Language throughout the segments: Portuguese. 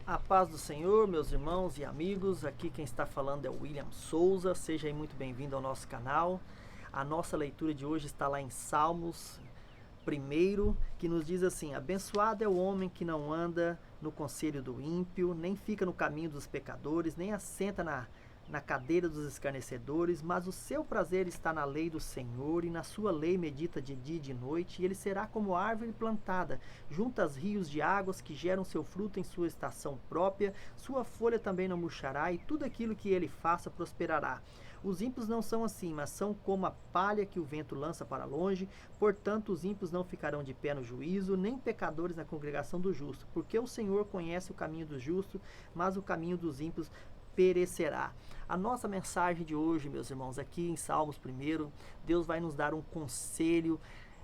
A paz do Senhor, meus irmãos e amigos, aqui quem está falando é o William Souza, seja aí muito bem-vindo ao nosso canal. A nossa leitura de hoje está lá em Salmos 1, que nos diz assim: abençoado é o homem que não anda no conselho do ímpio, nem fica no caminho dos pecadores, nem assenta na cadeira dos escarnecedores, mas o seu prazer está na lei do Senhor, e na sua lei medita de dia e de noite, e ele será como árvore plantada, junto aos rios de águas que geram seu fruto em sua estação própria, sua folha também não murchará, e tudo aquilo que ele faça prosperará. Os ímpios não são assim, mas são como a palha que o vento lança para longe. Portanto, os ímpios não ficarão de pé no juízo, nem pecadores na congregação do justo, porque o Senhor conhece o caminho do justo, mas o caminho dos ímpios perecerá. A nossa mensagem de hoje, meus irmãos, aqui em Salmos 1, Deus vai nos dar um conselho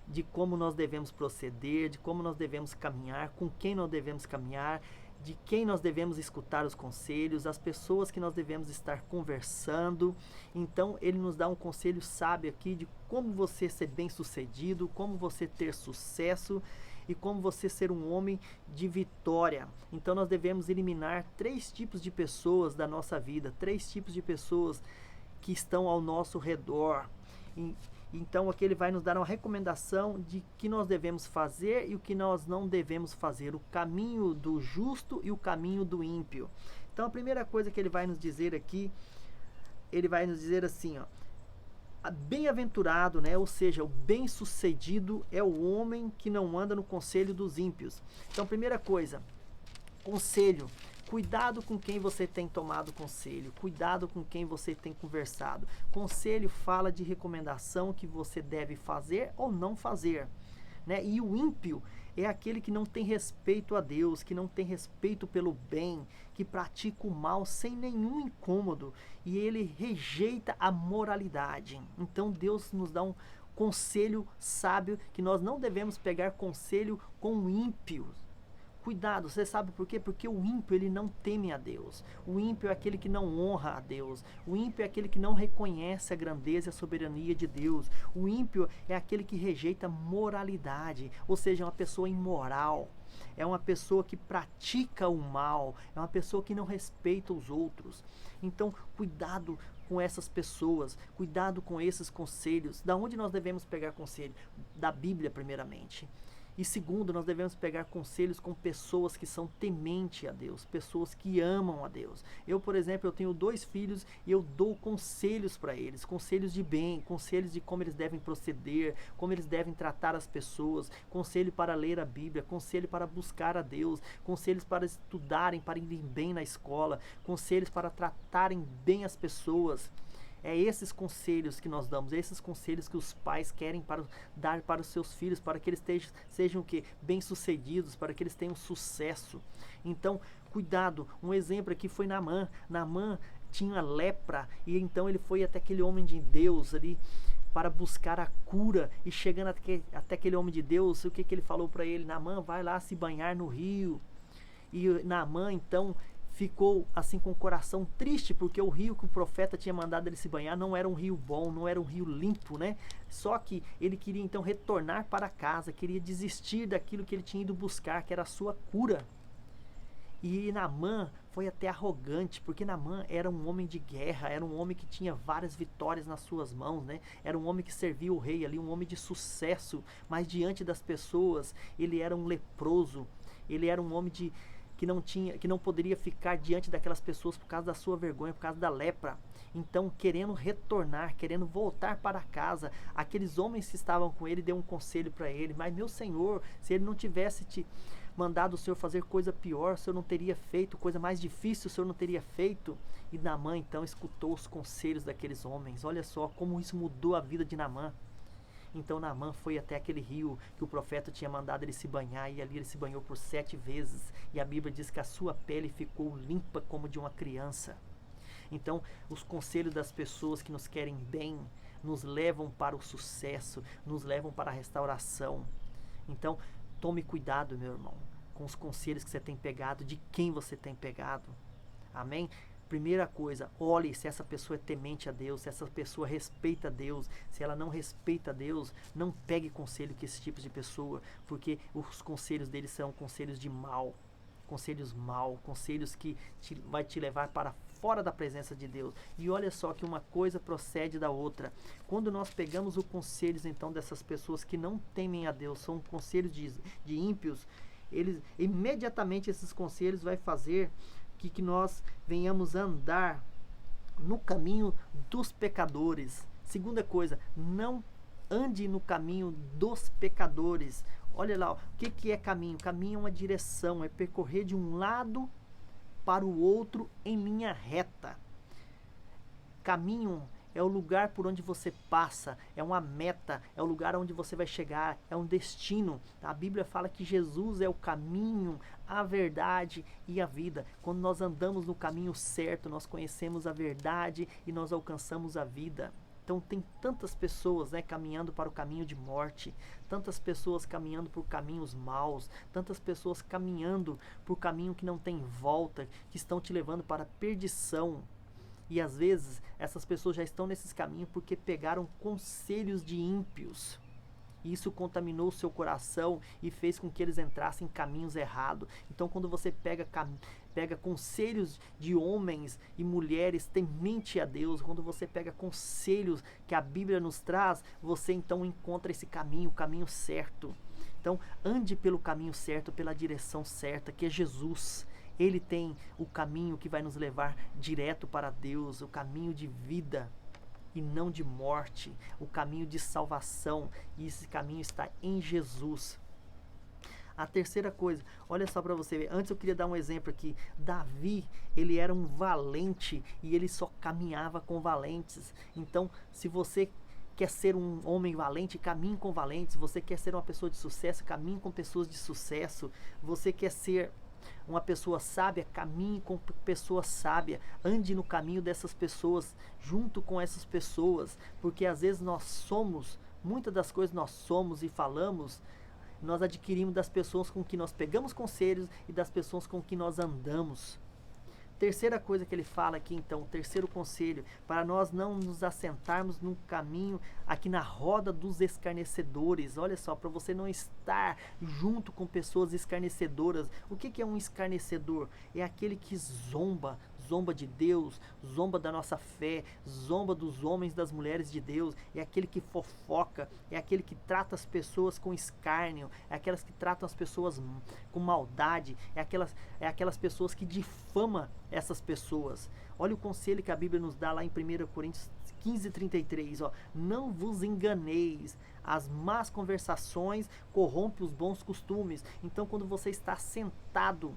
de como nós devemos proceder, de como nós devemos caminhar, com quem nós devemos caminhar, de quem nós devemos escutar os conselhos, as pessoas que nós devemos estar conversando. Então ele nos dá um conselho sábio aqui de como você ser bem-sucedido, como você ter sucesso e como você ser um homem de vitória. Então nós devemos eliminar 3 tipos de pessoas da nossa vida, 3 tipos de pessoas que estão ao nosso redor. Então aqui ele vai nos dar uma recomendação de que nós devemos fazer e o que nós não devemos fazer, o caminho do justo e o caminho do ímpio. Então a primeira coisa que ele vai nos dizer aqui, ele vai nos dizer assim, ó: bem-aventurado, né? Ou seja, o bem-sucedido é o homem que não anda no conselho dos ímpios. Então, primeira coisa, conselho. Cuidado com quem você tem tomado conselho, cuidado com quem você tem conversado. Conselho fala de recomendação que você deve fazer ou não fazer, né? E o ímpio é aquele que não tem respeito a Deus, que não tem respeito pelo bem, que pratica o mal sem nenhum incômodo, e ele rejeita a moralidade. Então Deus nos dá um conselho sábio, que nós não devemos pegar conselho com ímpios. Cuidado, você sabe por quê? Porque o ímpio, ele não teme a Deus. O ímpio é aquele que não honra a Deus. O ímpio é aquele que não reconhece a grandeza e a soberania de Deus. O ímpio é aquele que rejeita moralidade, ou seja, é uma pessoa imoral. É uma pessoa que pratica o mal, é uma pessoa que não respeita os outros. Então, cuidado com essas pessoas, cuidado com esses conselhos. Da onde nós devemos pegar conselho? Da Bíblia, primeiramente. E segundo, nós devemos pegar conselhos com pessoas que são tementes a Deus, pessoas que amam a Deus. Eu, por exemplo, eu tenho 2 filhos e eu dou conselhos para eles, conselhos de bem, conselhos de como eles devem proceder, como eles devem tratar as pessoas, conselho para ler a Bíblia, conselho para buscar a Deus, conselhos para estudarem, para irem bem na escola, conselhos para tratarem bem as pessoas. É esses conselhos que nós damos, esses conselhos que os pais querem dar para os seus filhos, para que eles sejam o quê? Bem-sucedidos, para que eles tenham sucesso. Então, cuidado. Um exemplo aqui foi Naamã. Naamã tinha lepra, e então ele foi até aquele homem de Deus ali para buscar a cura, e chegando até aquele homem de Deus, o que ele falou para ele? Naamã, vai lá se banhar no rio. E Naamã, então, ficou assim com o coração triste, porque o rio que o profeta tinha mandado ele se banhar não era um rio bom, não era um rio limpo, né? Só que ele queria então retornar para casa, queria desistir daquilo que ele tinha ido buscar, que era a sua cura. E Naamã foi até arrogante, porque Naamã era um homem de guerra, era um homem que tinha várias vitórias nas suas mãos, né? Era um homem que servia o rei ali, um homem de sucesso, mas diante das pessoas ele era um leproso, ele era um homem que não poderia ficar diante daquelas pessoas por causa da sua vergonha, por causa da lepra. Então, querendo retornar, querendo voltar para casa, aqueles homens que estavam com ele deu um conselho para ele: mas meu Senhor, se ele não tivesse te mandado o Senhor fazer coisa pior, o Senhor não teria feito, coisa mais difícil o Senhor não teria feito. E Naamã então escutou os conselhos daqueles homens. Olha só como isso mudou a vida de Naamã. Então Naamã foi até aquele rio que o profeta tinha mandado ele se banhar, e ali ele se banhou por 7 vezes. E a Bíblia diz que a sua pele ficou limpa como de uma criança. Então, os conselhos das pessoas que nos querem bem nos levam para o sucesso, nos levam para a restauração. Então, tome cuidado, meu irmão, com os conselhos que você tem pegado, de quem você tem pegado. Amém? Primeira coisa, olhe se essa pessoa é temente a Deus, se essa pessoa respeita a Deus. Se ela não respeita a Deus, não pegue conselho com esse tipo de pessoa, porque os conselhos deles são conselhos de mal. conselhos maus, conselhos que vai te levar para fora da presença de Deus. E olha só que uma coisa procede da outra. Quando nós pegamos os conselhos então dessas pessoas que não temem a Deus, são conselhos de ímpios, eles imediatamente esses conselhos vai fazer que nós venhamos a andar no caminho dos pecadores. Segunda coisa, não ande no caminho dos pecadores. Olha lá, o que é caminho? Caminho é uma direção, é percorrer de um lado para o outro em linha reta. Caminho é o lugar por onde você passa, é uma meta, é o lugar onde você vai chegar, é um destino. A Bíblia fala que Jesus é o caminho, a verdade e a vida. Quando nós andamos no caminho certo, nós conhecemos a verdade e nós alcançamos a vida. Então tem tantas pessoas, né, caminhando para o caminho de morte, tantas pessoas caminhando por caminhos maus, tantas pessoas caminhando por caminho que não tem volta, que estão te levando para a perdição. E às vezes essas pessoas já estão nesses caminhos porque pegaram conselhos de ímpios. E isso contaminou o seu coração e fez com que eles entrassem em caminhos errados. Então quando você pega conselhos de homens e mulheres temente a Deus, quando você pega conselhos que a Bíblia nos traz, você então encontra esse caminho, o caminho certo. Então ande pelo caminho certo, pela direção certa, que é Jesus. Ele tem o caminho que vai nos levar direto para Deus, o caminho de vida e não de morte, o caminho de salvação, e esse caminho está em Jesus. A terceira coisa, olha só para você ver, antes eu queria dar um exemplo aqui. Davi, ele era um valente e ele só caminhava com valentes. Então, se você quer ser um homem valente, caminhe com valentes. Você quer ser uma pessoa de sucesso, caminhe com pessoas de sucesso. Você quer ser uma pessoa sábia, caminhe com pessoas sábias, ande no caminho dessas pessoas, junto com essas pessoas, porque às vezes muitas das coisas nós somos e falamos, nós adquirimos das pessoas com que nós pegamos conselhos e das pessoas com que nós andamos. Terceira coisa que ele fala aqui então, o terceiro conselho, para nós não nos assentarmos no caminho aqui na roda dos escarnecedores. Olha só, para você não estar junto com pessoas escarnecedoras. O que é um escarnecedor? É aquele que zomba de Deus, zomba da nossa fé, zomba dos homens, das mulheres de Deus, é aquele que fofoca, é aquele que trata as pessoas com escárnio, é aquelas que tratam as pessoas com maldade, é aquelas pessoas que difamam essas pessoas. Olha o conselho que a Bíblia nos dá lá em 1 Coríntios 15:33, ó, não vos enganeis, as más conversações corrompem os bons costumes. Então quando você está sentado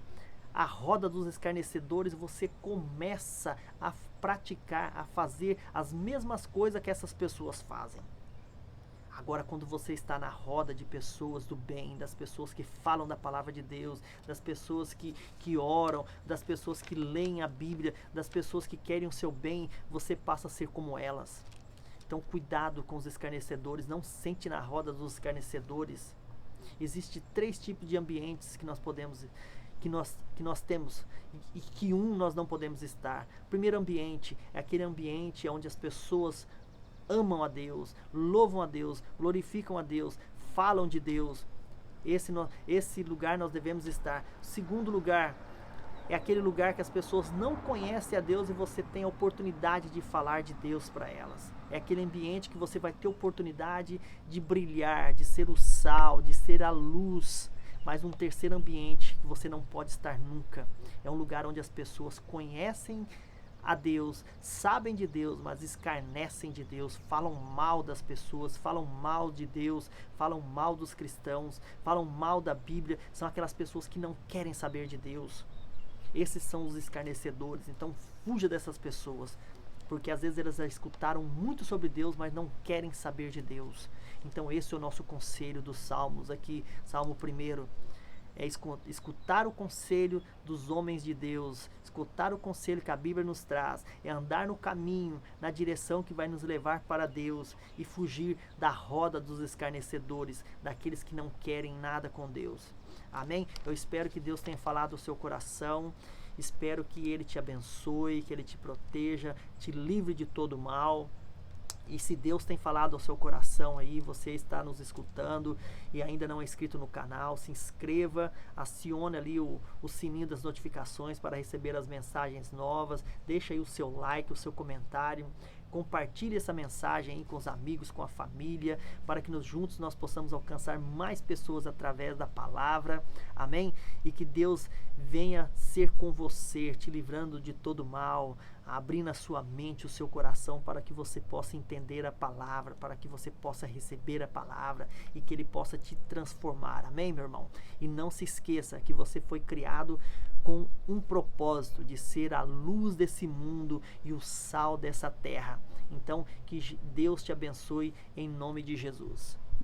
a roda dos escarnecedores, você começa a praticar, a fazer as mesmas coisas que essas pessoas fazem. Agora, quando você está na roda de pessoas do bem, das pessoas que falam da palavra de Deus, das pessoas que oram, das pessoas que leem a Bíblia, das pessoas que querem o seu bem, você passa a ser como elas. Então, cuidado com os escarnecedores, não sente na roda dos escarnecedores. Existem 3 tipos de ambientes que nós podemos que nós temos e que nós não podemos estar. O primeiro ambiente é aquele ambiente onde as pessoas amam a Deus, louvam a Deus, glorificam a Deus, falam de Deus. Esse lugar nós devemos estar. O segundo lugar é aquele lugar que as pessoas não conhecem a Deus e você tem a oportunidade de falar de Deus para elas. É aquele ambiente que você vai ter oportunidade de brilhar, de ser o sal, de ser a luz. Mas um terceiro ambiente que você não pode estar nunca é um lugar onde as pessoas conhecem a Deus, sabem de Deus, mas escarnecem de Deus, falam mal das pessoas, falam mal de Deus, falam mal dos cristãos, falam mal da Bíblia. São aquelas pessoas que não querem saber de Deus. Esses são os escarnecedores. Então fuja dessas pessoas, porque às vezes elas já escutaram muito sobre Deus, mas não querem saber de Deus. Então esse é o nosso conselho dos Salmos aqui. Salmo 1 é escutar o conselho dos homens de Deus, escutar o conselho que a Bíblia nos traz, é andar no caminho, na direção que vai nos levar para Deus e fugir da roda dos escarnecedores, daqueles que não querem nada com Deus. Amém? Eu espero que Deus tenha falado ao seu coração. Espero que Ele te abençoe, que Ele te proteja, te livre de todo mal. E se Deus tem falado ao seu coração aí, você está nos escutando e ainda não é inscrito no canal, se inscreva, acione ali o sininho das notificações para receber as mensagens novas, deixa aí o seu like, o seu comentário, compartilhe essa mensagem aí com os amigos, com a família, para que juntos nós possamos alcançar mais pessoas através da palavra, amém? E que Deus venha ser com você, te livrando de todo mal, abrindo a sua mente, o seu coração, para que você possa entender a palavra, para que você possa receber a palavra e que Ele possa te transformar, amém, meu irmão? E não se esqueça que você foi criado com um propósito de ser a luz desse mundo e o sal dessa terra. Então, que Deus te abençoe em nome de Jesus.